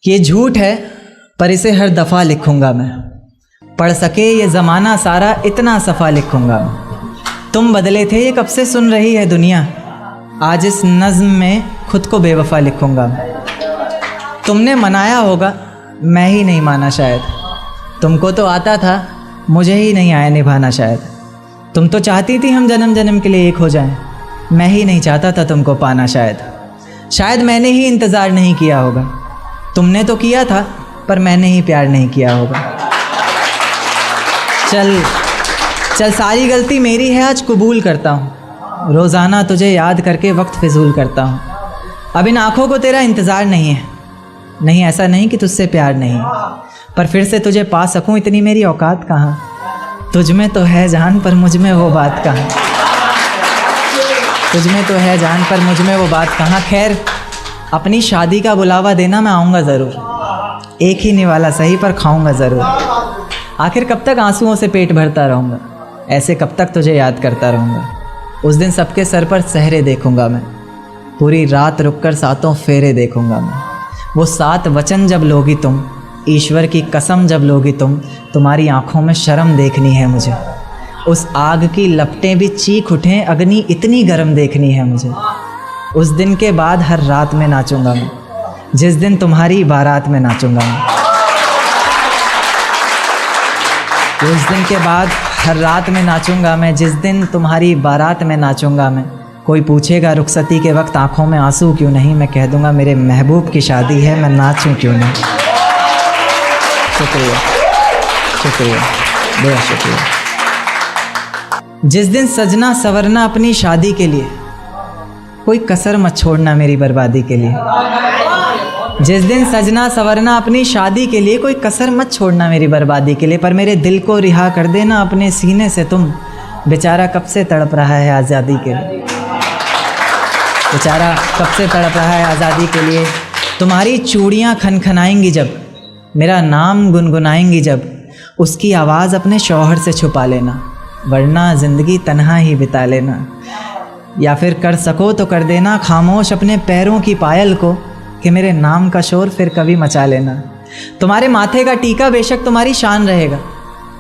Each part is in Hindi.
कि ये झूठ है पर इसे हर दफ़ा लिखूंगा मैं, पढ़ सके ये ज़माना सारा इतना सफ़ा लिखूंगा मैं। तुम बदले थे ये कब से सुन रही है दुनिया, आज इस नज़्म में खुद को बेवफ़ा लिखूंगा मैं। तुमने मनाया होगा मैं ही नहीं माना शायद, तुमको तो आता था मुझे ही नहीं आया निभाना शायद। तुम तो चाहती थी हम जन्म जन्म के लिए एक हो जाएं, मैं ही नहीं चाहता था तुमको पाना शायद मैंने ही इंतज़ार नहीं किया होगा। तुमने तो किया था पर मैंने ही प्यार नहीं किया होगा। चल सारी गलती मेरी है, आज कबूल करता हूँ। रोज़ाना तुझे याद करके वक्त फिजूल करता हूँ। अब इन आँखों को तेरा इंतज़ार नहीं है, नहीं ऐसा नहीं कि तुझसे प्यार नहीं, पर फिर से तुझे पा सकूँ इतनी मेरी औकात कहाँ। तुझ में तो है जान पर मुझ में वो बात कहाँ, तुझ में तो है जान पर मुझ में वो बात कहाँ। खैर अपनी शादी का बुलावा देना, मैं आऊँगा ज़रूर। एक ही निवाला सही पर खाऊँगा ज़रूर। आखिर कब तक आंसुओं से पेट भरता रहूँगा, ऐसे कब तक तुझे याद करता रहूँगा। उस दिन सबके सर पर सहरे देखूँगा मैं, पूरी रात रुककर सातों फेरे देखूँगा मैं। वो 7 वचन जब लोगी तुम, ईश्वर की कसम जब लोगी तुम, तुम्हारी आँखों में शर्म देखनी है मुझे। उस आग की लपटें भी चीख उठें, अग्नि इतनी गर्म देखनी है मुझे। उस दिन के बाद हर रात में नाचूंगा मैं, जिस दिन तुम्हारी बारात में नाचूंगा मैं। उस दिन के बाद हर रात में नाचूंगा मैं, जिस दिन तुम्हारी बारात में नाचूंगा मैं। कोई पूछेगा रुखसती के वक्त आंखों में आंसू क्यों नहीं, मैं कह दूंगा मेरे महबूब की शादी है, मैं नाचूं क्यों नहीं। शुक्रिया शुक्रिया बड़ा शुक्रिया। जिस दिन सजना सवरना अपनी शादी के लिए, कोई कसर मत छोड़ना मेरी बर्बादी के लिए। जिस दिन सजना सवरना अपनी शादी के लिए, कोई कसर मत छोड़ना मेरी बर्बादी के लिए। पर मेरे दिल को रिहा कर देना अपने सीने से तुम, बेचारा कब से तड़प रहा है आज़ादी के लिए। बेचारा कब से तड़प रहा है आज़ादी के लिए। तुम्हारी चूड़ियाँ खनखनाएंगी जब, मेरा नाम गुनगुनाएंगी जब, उसकी आवाज़ अपने शौहर से छुपा लेना, वरना ज़िंदगी तन्हा ही बिता लेना। या फिर कर सको तो कर देना खामोश अपने पैरों की पायल को, कि मेरे नाम का शोर फिर कभी मचा लेना। तुम्हारे माथे का टीका बेशक तुम्हारी शान रहेगा,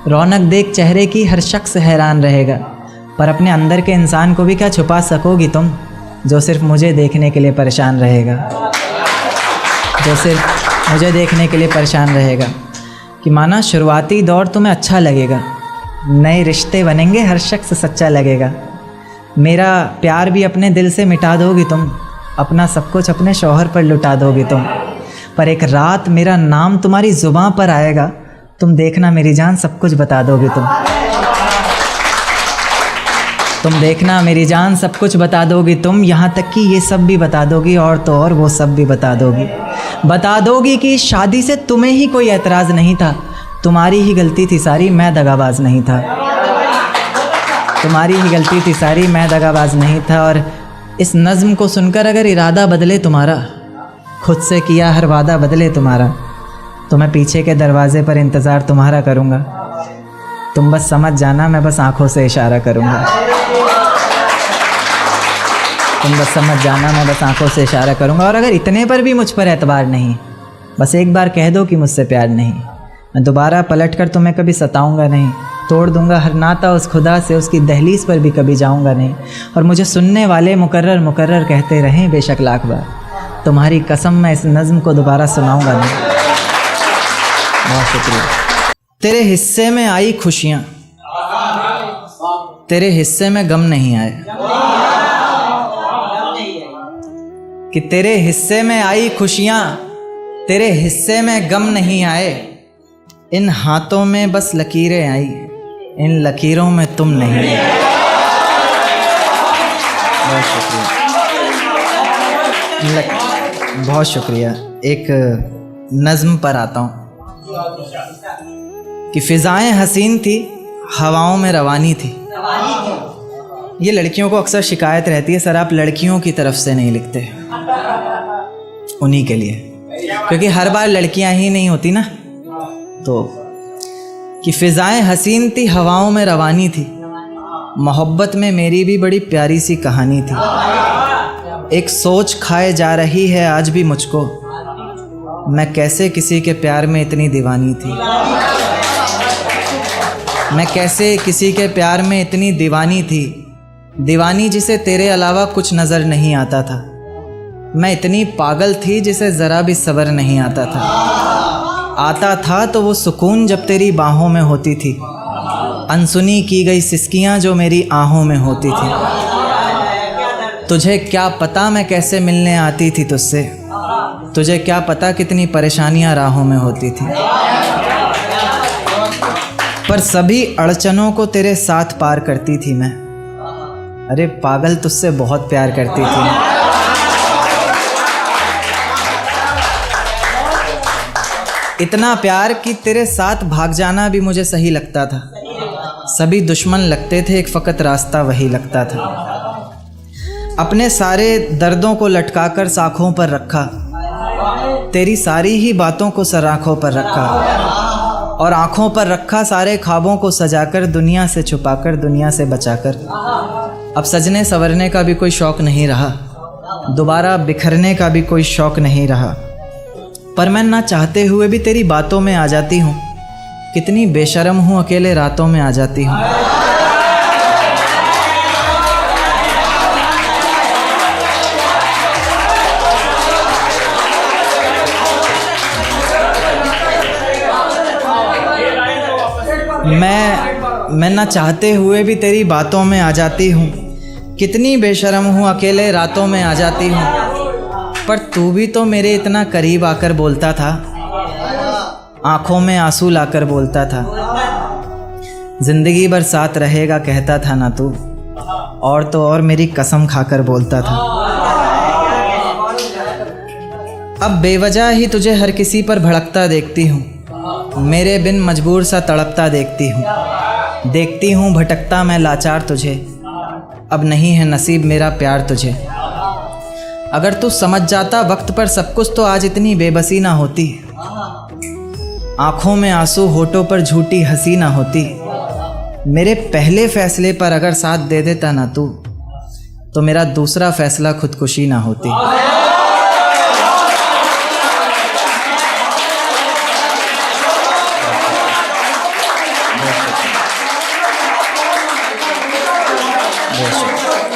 रौनक देख चेहरे की हर शख्स हैरान रहेगा। पर अपने अंदर के इंसान को भी क्या छुपा सकोगी तुम, जो सिर्फ मुझे देखने के लिए परेशान रहेगा, जो सिर्फ मुझे देखने के लिए परेशान रहेगा। कि माना शुरुआती दौर तुम्हें अच्छा लगेगा, नए रिश्ते बनेंगे हर शख्स सच्चा लगेगा। मेरा प्यार भी अपने दिल से मिटा दोगी तुम, अपना सब कुछ अपने शौहर पर लुटा दोगी तुम। पर एक रात मेरा नाम तुम्हारी ज़ुबां पर आएगा, तुम देखना मेरी जान सब कुछ बता दोगी तुम देखना मेरी जान सब कुछ बता दोगी तुम। यहाँ तक कि ये सब भी बता दोगी, और तो और वो सब भी बता दोगी कि शादी से तुम्हें ही कोई एतराज़ नहीं था, तुम्हारी ही गलती थी सारी, मैं दगाबाज नहीं था। तुम्हारी ही गलती थी सारी, मैं दगाबाज नहीं था। और इस नज़्म को सुनकर अगर इरादा बदले तुम्हारा, खुद से किया हर वादा बदले तुम्हारा, तो मैं पीछे के दरवाज़े पर इंतज़ार तुम्हारा करूँगा। तुम बस समझ जाना, मैं बस आँखों से इशारा करूँगा। तुम बस समझ जाना, मैं बस आँखों से इशारा करूँगा। और अगर इतने पर भी मुझ पर एतबार नहीं, बस एक बार कह दो कि मुझसे प्यार नहीं, मैं दोबारा पलटकर तुम्हें कभी सताऊँगा नहीं। तोड़ दूंगा हर नाता उस खुदा से, उसकी दहलीज पर भी कभी जाऊंगा नहीं। और मुझे सुनने वाले मुकर्रर मुकर्रर कहते रहें बेशक लाख बार, तुम्हारी कसम मैं इस नज़्म को दोबारा सुनाऊंगा नहीं। बहुत शुक्रिया। तेरे हिस्से में आई खुशियाँ, तेरे हिस्से में गम नहीं आए। कि तेरे हिस्से में आई खुशियाँ, तेरे हिस्से में गम नहीं आए। इन हाथों में बस लकीरें आई, इन लकीरों में तुम नहीं। बहुत शुक्रिया, बहुत शुक्रिया। एक नज़्म पर आता हूँ कि फ़िज़ाएं हसीन थी, हवाओं में रवानी थी। ये लड़कियों को अक्सर शिकायत रहती है, सर आप लड़कियों की तरफ से नहीं लिखते। उन्हीं के लिए, क्योंकि हर बार लड़कियां ही नहीं होती ना। तो कि फ़िज़ाएं हसीन थी, हवाओं में रवानी थी, मोहब्बत में मेरी भी बड़ी प्यारी सी कहानी थी। एक सोच खाए जा रही है आज भी मुझको, मैं कैसे किसी के प्यार में इतनी दीवानी थी, मैं कैसे किसी के प्यार में इतनी दीवानी थी, दीवानी जिसे तेरे अलावा कुछ नज़र नहीं आता था। मैं इतनी पागल थी जिसे ज़रा भी सब्र नहीं आता था तो वो सुकून जब तेरी बाहों में होती थी, अनसुनी की गई सिसकियाँ जो मेरी आहों में होती थी। तुझे क्या पता मैं कैसे मिलने आती थी तुझसे, तुझे क्या पता कितनी परेशानियाँ राहों में होती थी, पर सभी अड़चनों को तेरे साथ पार करती थी मैं। अरे पागल, तुझसे बहुत प्यार करती थी। इतना प्यार कि तेरे साथ भाग जाना भी मुझे सही लगता था। सभी दुश्मन लगते थे, एक फ़कत रास्ता वही लगता था। अपने सारे दर्दों को लटकाकर साखों पर रखा, तेरी सारी ही बातों को सराखों पर रखा, और आँखों पर रखा सारे ख्वाबों को सजाकर, दुनिया से छुपाकर, दुनिया से बचाकर। अब सजने संवरने का भी कोई शौक़ नहीं रहा, दोबारा बिखरने का भी कोई शौक़ नहीं रहा, पर मैं ना चाहते हुए भी तेरी बातों में आ जाती हूँ। कितनी बेशर्म हूँ, अकेले रातों में आ जाती हूँ। मैं ना चाहते हुए भी तेरी बातों में आ जाती हूँ। कितनी बेशर्म हूँ, अकेले रातों में आ जाती हूँ, पर तू भी तो मेरे इतना करीब आकर बोलता था, आँखों में आंसू लाकर बोलता था, ज़िंदगी भर साथ रहेगा कहता था ना तू, और तो और मेरी कसम खाकर बोलता था। अब बेवजह ही तुझे हर किसी पर भड़कता देखती हूँ, मेरे बिन मजबूर सा तड़पता देखती हूँ भटकता मैं लाचार तुझे। अब नहीं है नसीब मेरा प्यार तुझे। अगर तू समझ जाता वक्त पर सब कुछ तो आज इतनी बेबसी ना होती, आँखों में आंसू होठों पर झूठी हंसी ना होती। मेरे पहले फैसले पर अगर साथ दे देता ना तू, तो मेरा दूसरा फैसला खुदकुशी ना होती। बहुत शुक्रिया।